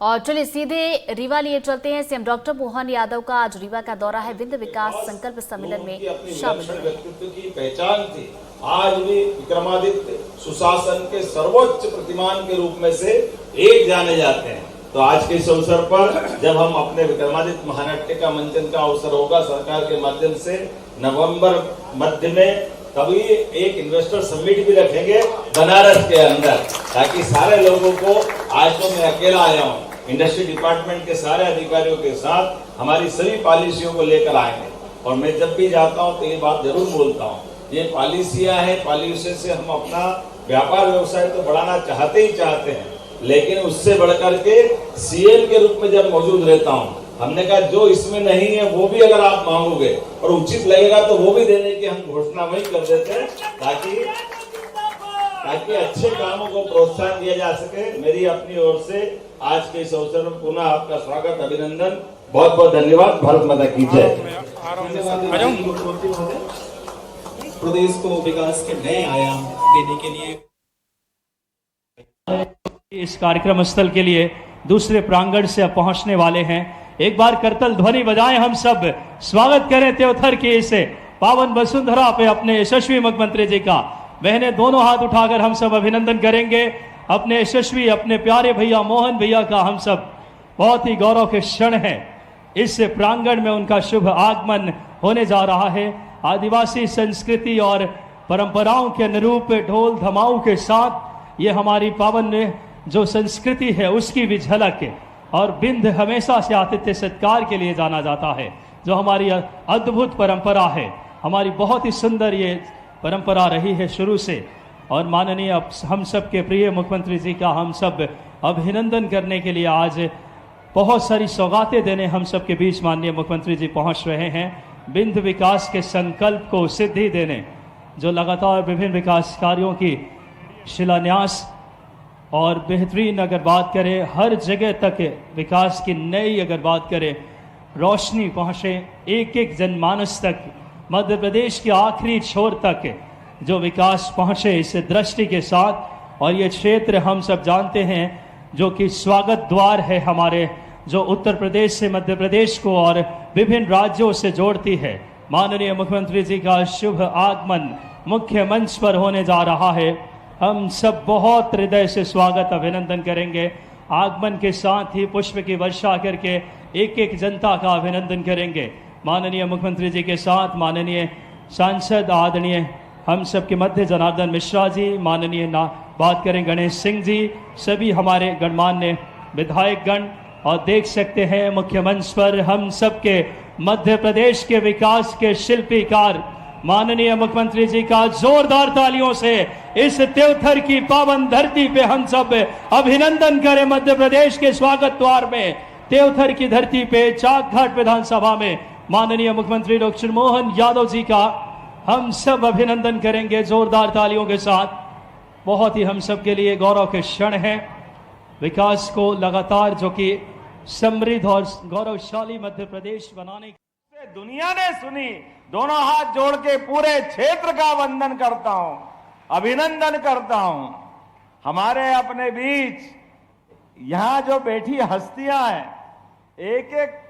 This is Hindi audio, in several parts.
और चलिए सीधे रीवा लिए चलते हैं। सीएम डॉक्टर मोहन यादव का आज रीवा का दौरा है। विंध्य विकास संकल्प सम्मेलन में शामिल हुए। व्यक्तित्व की पहचान थी। आज भी विक्रमादित्य सुशासन के सर्वोच्च प्रतिमान के रूप में से एक जाने जाते हैं। तो आज के इस अवसर पर जब हम अपने विक्रमादित्य महानाट्य का मंचन का अवसर होगा सरकार के माध्यम से नवंबर मध्य में, तभी एक इन्वेस्टर समिट भी रखेंगे बनारस के अंदर, ताकि सारे लोगों को, आज तो मैं अकेला आया हूँ, इंडस्ट्री डिपार्टमेंट के सारे अधिकारियों के साथ हमारी सभी पॉलिसियों को लेकर आएंगे। और मैं जब भी जाता हूँ तो ये बात जरूर बोलता हूँ, ये पॉलिसियां हैं, पॉलिसी से हम अपना व्यापार व्यवसाय तो बढ़ाना चाहते ही चाहते हैं, लेकिन उससे बढ़कर के सीएम के रूप में जब मौजूद रहता हूँ, हमने कहा जो इसमें नहीं है वो भी अगर आप मांगोगे और उचित लगेगा तो वो भी देने की हम घोषणा वही कर देते हैं, ताकि अच्छे कामों को प्रोत्साहन दिया जा सके। मेरी अपनी ओर से आज के इस अवसर में पुनः आपका स्वागत, अभिनंदन, बहुत बहुत धन्यवाद। भारत माता की जय। प्रदेश को विकास के नए आयाम देने के लिए इस कार्यक्रम स्थल के लिए दूसरे प्रांगण से अब पहुंचने वाले हैं। एक बार करतल ध्वनि बजाएं, हम सब स्वागत करें त्योथर की इस पावन वसुंधरा पे अपने यशस्वी मुख्यमंत्री जी का। बहने दोनों हाथ उठाकर हम सब अभिनंदन करेंगे अपने यशस्वी, अपने प्यारे भैया मोहन भैया का। हम सब बहुत ही गौरव के क्षण है, इस प्रांगण में उनका शुभ आगमन होने जा रहा है। आदिवासी संस्कृति और परंपराओं के अनुरूप ढोल धमाऊ के साथ ये हमारी पावन जो संस्कृति है उसकी भी झलक है। और विंध्य हमेशा से आतिथ्य सत्कार के लिए जाना जाता है, जो हमारी अद्भुत परंपरा है, हमारी बहुत ही सुंदर ये परंपरा रही है शुरू से। और माननीय हम सब के प्रिय मुख्यमंत्री जी का हम सब अभिनंदन करने के लिए आज बहुत सारी सौगातें देने हम सब के बीच माननीय मुख्यमंत्री जी पहुंच रहे हैं। विंध्य विकास के संकल्प को सिद्धि देने, जो लगातार विभिन्न विकास कार्यों की शिलान्यास और बेहतरीन अगर बात करें, हर जगह तक विकास की नई अगर बात करें, रोशनी पहुँचे एक एक जनमानस तक, मध्य प्रदेश के आखिरी छोर तक जो विकास पहुँचे, इस दृष्टि के साथ। और ये क्षेत्र हम सब जानते हैं जो कि स्वागत द्वार है हमारे, जो उत्तर प्रदेश से मध्य प्रदेश को और विभिन्न राज्यों से जोड़ती है। माननीय मुख्यमंत्री जी का शुभ आगमन मुख्य मंच पर होने जा रहा है। हम सब बहुत हृदय से स्वागत अभिनंदन करेंगे। आगमन के साथ ही पुष्प की वर्षा करके एक एक जनता का अभिनंदन करेंगे। माननीय मुख्यमंत्री जी के साथ माननीय सांसद आदरणीय हम सब के मध्य जनार्दन मिश्रा जी, माननीय बात करें गणेश सिंह जी, सभी हमारे गणमान्य विधायक गण। और देख सकते हैं मुख्य मंच पर हम सब के मध्य प्रदेश के विकास के शिल्पीकार माननीय मुख्यमंत्री जी का जोरदार तालियों से इस त्योथर की पावन धरती पे हम सब अभिनंदन करें। मध्य प्रदेश के स्वागत द्वार में त्योथर की धरती पे चाकघाट विधानसभा में माननीय मुख्यमंत्री डॉक्टर मोहन यादव जी का हम सब अभिनंदन करेंगे जोरदार तालियों के साथ। बहुत ही हम सब के लिए गौरव के क्षण है। विकास को लगातार जो कि समृद्ध और गौरवशाली मध्य प्रदेश बनाने दुनिया ने सुनी, दोनों हाथ जोड़ के पूरे क्षेत्र का वंदन करता हूं, अभिनंदन करता हूं। हमारे अपने बीच यहां जो बैठी हस्तियां हैं, एक एक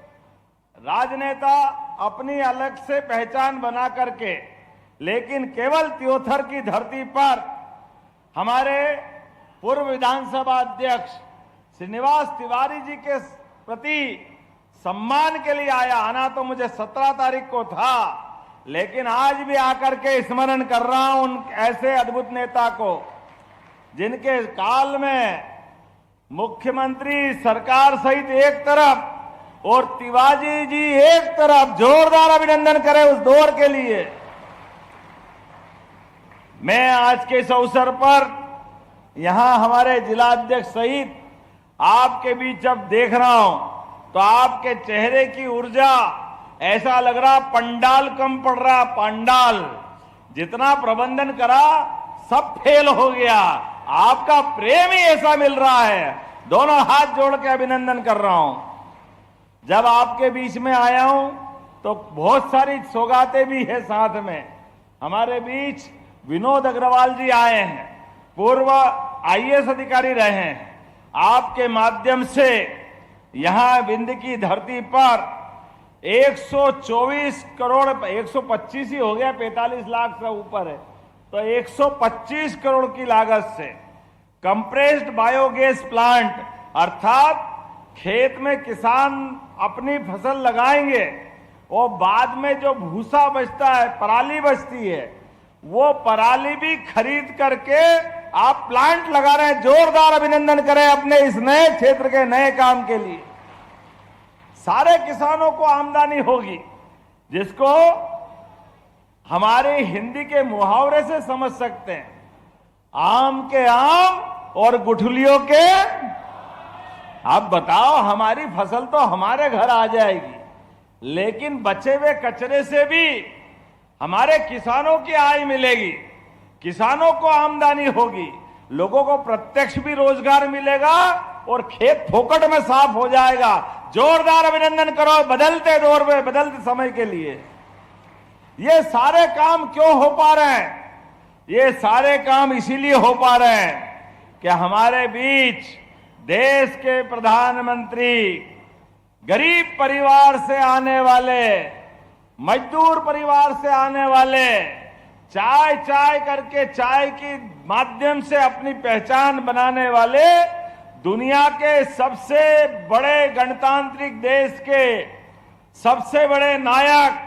राजनेता अपनी अलग से पहचान बना करके, लेकिन केवल त्योथर की धरती पर हमारे पूर्व विधानसभा अध्यक्ष श्रीनिवास तिवारी जी के प्रति सम्मान के लिए आना तो मुझे 17 तारीख को था, लेकिन आज भी आकर के स्मरण कर रहा हूं उन ऐसे अद्भुत नेता को जिनके काल में मुख्यमंत्री सरकार सहित एक तरफ और तिवारी जी एक तरफ। जोरदार अभिनंदन करें उस दौर के लिए। मैं आज के इस अवसर पर यहां हमारे जिलाध्यक्ष सहित आपके बीच जब देख रहा हूं तो आपके चेहरे की ऊर्जा, ऐसा लग रहा पंडाल कम पड़ रहा। पंडाल जितना प्रबंधन करा सब फेल हो गया। आपका प्रेम ही ऐसा मिल रहा है। दोनों हाथ जोड़ के अभिनंदन कर रहा हूं। जब आपके बीच में आया हूं तो बहुत सारी सौगातें भी है साथ में। हमारे बीच विनोद अग्रवाल जी आए हैं, पूर्व आईएएस अधिकारी रहे हैं। आपके माध्यम से यहां विंध्य की धरती पर 124 करोड़, 125 ही हो गया, 45 लाख से ऊपर है, तो 125 करोड़ की लागत से कंप्रेस्ड बायोगैस प्लांट, अर्थात खेत में किसान अपनी फसल लगाएंगे और बाद में जो भूसा बचता है, पराली बचती है, वो पराली भी खरीद करके आप प्लांट लगा रहे हैं। जोरदार अभिनंदन करें अपने इस नए क्षेत्र के नए काम के लिए। सारे किसानों को आमदनी होगी, जिसको हमारे हिंदी के मुहावरे से समझ सकते हैं, आम के आम और गुठलियों के। आप बताओ, हमारी फसल तो हमारे घर आ जाएगी, लेकिन बचे हुए कचरे से भी हमारे किसानों की आय मिलेगी, किसानों को आमदनी होगी, लोगों को प्रत्यक्ष भी रोजगार मिलेगा और खेत फोकट में साफ हो जाएगा। जोरदार अभिनंदन करो बदलते दौर में, बदलते समय के लिए। ये सारे काम क्यों हो पा रहे हैं? ये सारे काम इसीलिए हो पा रहे हैं कि हमारे बीच देश के प्रधानमंत्री गरीब परिवार से आने वाले, मजदूर परिवार से आने वाले, चाय चाय करके चाय के माध्यम से अपनी पहचान बनाने वाले, दुनिया के सबसे बड़े गणतांत्रिक देश के सबसे बड़े नायक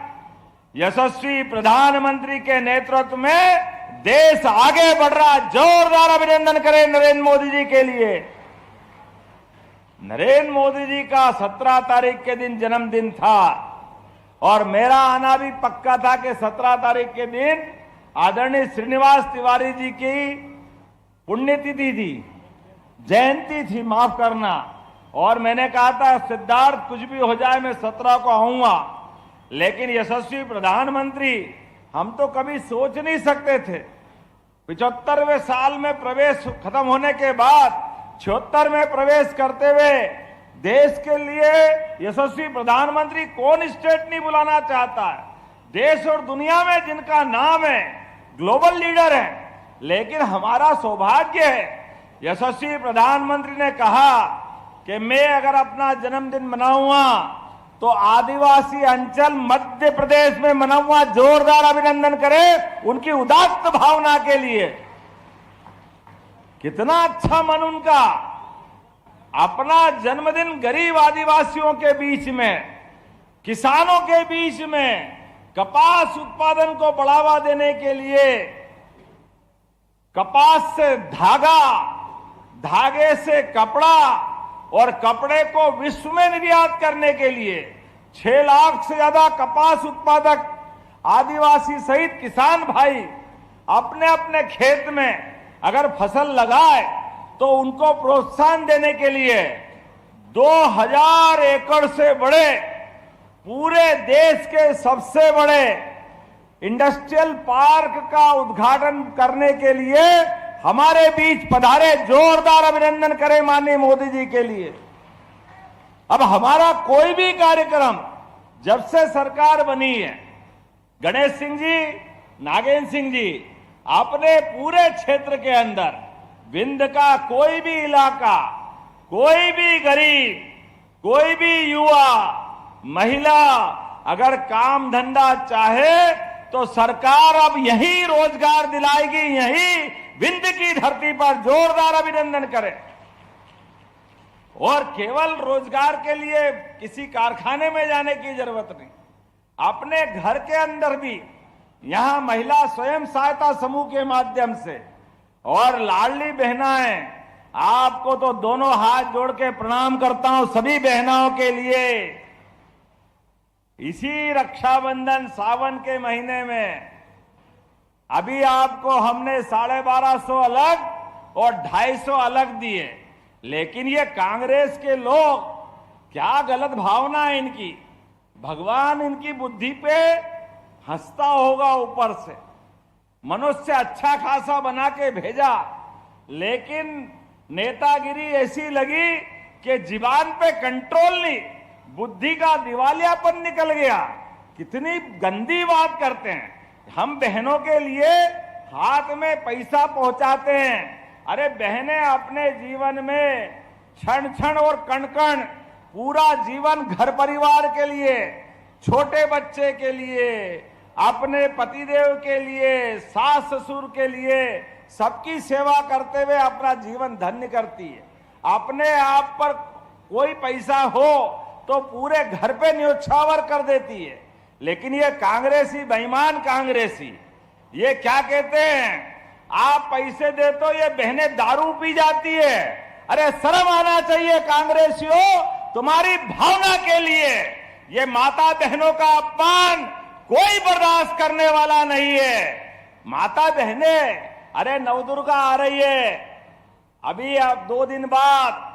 यशस्वी प्रधानमंत्री के नेतृत्व में देश आगे बढ़ रहा। जोरदार अभिनंदन करें नरेंद्र मोदी जी के लिए। नरेंद्र मोदी जी का 17 तारीख के दिन जन्मदिन था और मेरा आना भी पक्का था कि 17 तारीख के दिन आदरणीय श्रीनिवास तिवारी जी की पुण्यतिथि थी, जयंती थी, माफ करना। और मैंने कहा था सिद्धार्थ कुछ भी हो जाए मैं 17 को आऊंगा, लेकिन यशस्वी प्रधानमंत्री, हम तो कभी सोच नहीं सकते थे 75वें साल में प्रवेश खत्म होने के बाद 76 में प्रवेश करते हुए देश के लिए यशस्वी प्रधानमंत्री कौन स्टेट नहीं बुलाना चाहता है। देश और दुनिया में जिनका नाम है, ग्लोबल लीडर है, लेकिन हमारा सौभाग्य है यशस्वी प्रधानमंत्री ने कहा कि मैं अगर अपना जन्मदिन मनाऊंगा तो आदिवासी अंचल मध्य प्रदेश में मनाऊंगा। जोरदार अभिनंदन करें उनकी उदात्त भावना के लिए। कितना अच्छा मन उनका। अपना जन्मदिन गरीब आदिवासियों के बीच में, किसानों के बीच में कपास उत्पादन को बढ़ावा देने के लिए, कपास से धागा, धागे से कपड़ा और कपड़े को विश्व में निर्यात करने के लिए 6 लाख से ज्यादा कपास उत्पादक आदिवासी सहित किसान भाई अपने अपने खेत में अगर फसल लगाए तो उनको प्रोत्साहन देने के लिए 2000 एकड़ से बड़े, पूरे देश के सबसे बड़े इंडस्ट्रियल पार्क का उद्घाटन करने के लिए हमारे बीच पधारे। जोरदार अभिनंदन करें माननीय मोदी जी के लिए। अब हमारा कोई भी कार्यक्रम जब से सरकार बनी है, गणेश सिंह जी, नागेंद्र सिंह जी, अपने पूरे क्षेत्र के अंदर विंध्य का कोई भी इलाका, कोई भी गरीब, कोई भी युवा, महिला अगर काम धंधा चाहे तो सरकार अब यही रोजगार दिलाएगी, यही विंध्य की धरती पर। जोरदार अभिनंदन करें। और केवल रोजगार के लिए किसी कारखाने में जाने की जरूरत नहीं, अपने घर के अंदर भी यहां महिला स्वयं सहायता समूह के माध्यम से और लाडली बहनाएं, आपको तो दोनों हाथ जोड़ के प्रणाम करता हूं सभी बहनाओं के लिए। इसी रक्षाबंधन सावन के महीने में अभी आपको हमने 1250 अलग और 250 अलग दिए, लेकिन ये कांग्रेस के लोग, क्या गलत भावना है इनकी। भगवान इनकी बुद्धि पे हंसता होगा ऊपर से, मनुष्य अच्छा खासा बना के भेजा, लेकिन नेतागिरी ऐसी लगी कि जीवान पे कंट्रोल नहीं, बुद्धि का दिवालियापन निकल गया। कितनी गंदी बात करते हैं। हम बहनों के लिए हाथ में पैसा पहुंचाते हैं। अरे बहनें अपने जीवन में क्षण क्षण और कण कण पूरा जीवन घर परिवार के लिए, छोटे बच्चे के लिए, अपने पतिदेव के लिए, सास ससुर के लिए सबकी सेवा करते हुए अपना जीवन धन्य करती है। अपने आप पर कोई पैसा हो तो पूरे घर पे न्योछावर कर देती है। लेकिन ये कांग्रेसी, बेईमान कांग्रेसी, ये क्या कहते हैं, आप पैसे दे तो ये बहनें दारू पी जाती है। अरे शर्म आना चाहिए कांग्रेसियों, तुम्हारी भावना के लिए। ये माता बहनों का अपमान कोई बर्दाश्त करने वाला नहीं है। माता बहनें, अरे नवदुर्गा आ रही है, अभी अब 2 दिन बाद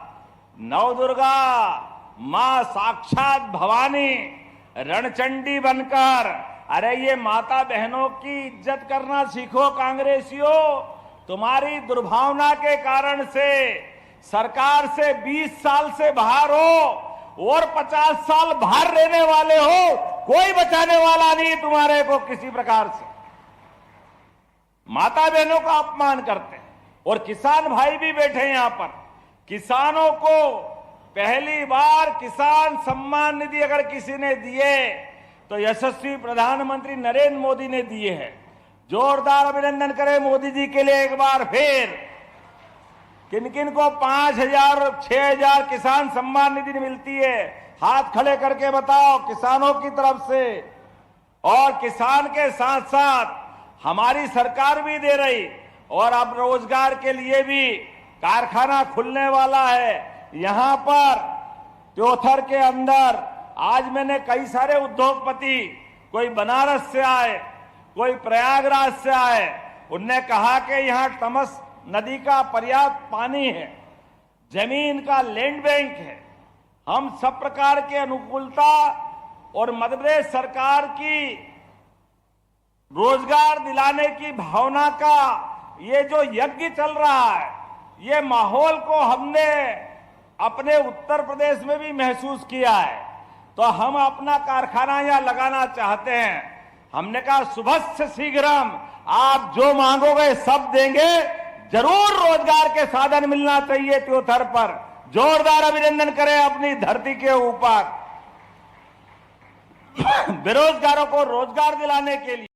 नवदुर्गा मां साक्षात भवानी रणचंडी बनकर, अरे ये माता बहनों की इज्जत करना सीखो कांग्रेसियों। तुम्हारी दुर्भावना के कारण से सरकार से 20 साल से बाहर हो और 50 साल बाहर रहने वाले हो, कोई बचाने वाला नहीं तुम्हारे को किसी प्रकार से। माता बहनों का अपमान करते हैं। और किसान भाई भी बैठे हैं यहां पर। किसानों को पहली बार किसान सम्मान निधि अगर किसी ने दिए तो यशस्वी प्रधानमंत्री नरेंद्र मोदी ने दिए हैं। जोरदार अभिनंदन करें मोदी जी के लिए एक बार फिर। किन किन को 5,000 और 6,000 किसान सम्मान निधि मिलती है, हाथ खड़े करके बताओ किसानों की तरफ से। और किसान के साथ साथ हमारी सरकार भी दे रही। और अब रोजगार के लिए भी कारखाना खुलने वाला है यहां पर त्योथर के अंदर। आज मैंने कई सारे उद्योगपति, कोई बनारस से आए, कोई प्रयागराज से आए, उनने कहा कि यहां तमस नदी का पर्याप्त पानी है, जमीन का लैंड बैंक है। हम सब प्रकार के अनुकूलता और मध्य प्रदेश सरकार की रोजगार दिलाने की भावना का ये जो यज्ञ चल रहा है, ये माहौल को हमने अपने उत्तर प्रदेश में भी महसूस किया है। तो हम अपना कारखाना यहां लगाना चाहते हैं। हमने कहा शुभस्य शीघ्रम, आप जो मांगोगे सब देंगे। जरूर रोजगार के साधन मिलना चाहिए त्योथर पर। जोरदार अभिनंदन करें अपनी धरती के ऊपर बेरोजगारों को रोजगार दिलाने के लिए।